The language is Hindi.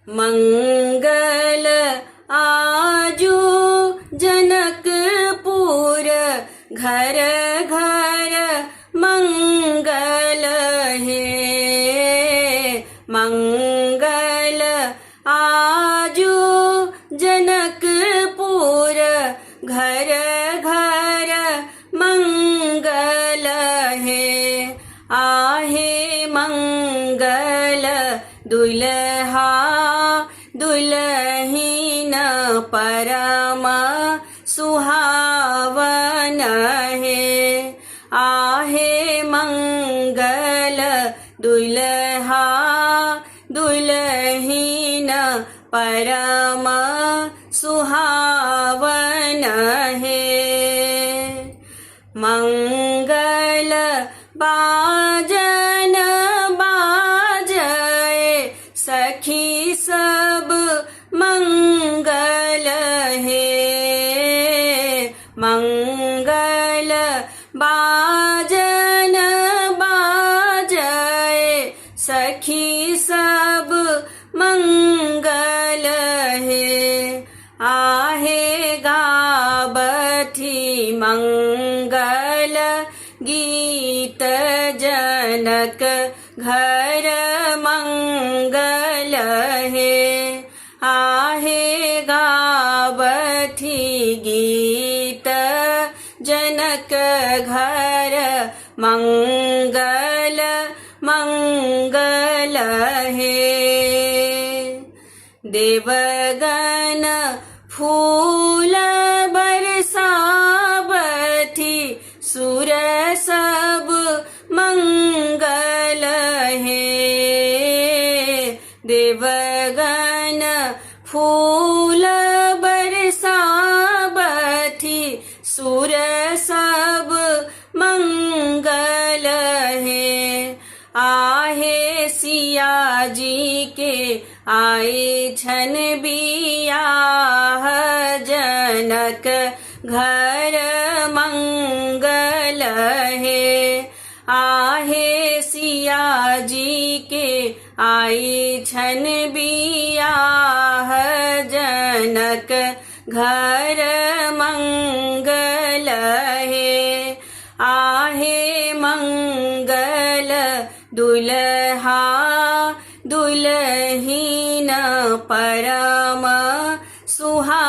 मंगल आजू जनकपुर घर घर मंगल है। मंगल आजू जनकपुर घर घर मंगल है। आहे मंगल दुल्हा दुल्हीन परम सुहावन है। आहे मंगल दुल्हा दुल्हीन परम सुहावन है। मंगल बाजन बाजए सखी सब मंगल है। मंगल बाजन बाजए सखी सब मंगल है। आहे गाबथी मंगल गीत जनक घर मंगल है। आहे गाबथी गीत जनक घर मंगल मंगल है। देवगन फूल बरसावथी सुर सब मंगल है। देवगन फूल बरसावथी सुर सब मंगल है। आहे सिया जी के आए छन बियाह जनक घर मंगल है। आहे सिया जी के आए छन बियाह जनक घर मंगल है। आहे मंगल दुल्हा दुल्हीन परम सुहा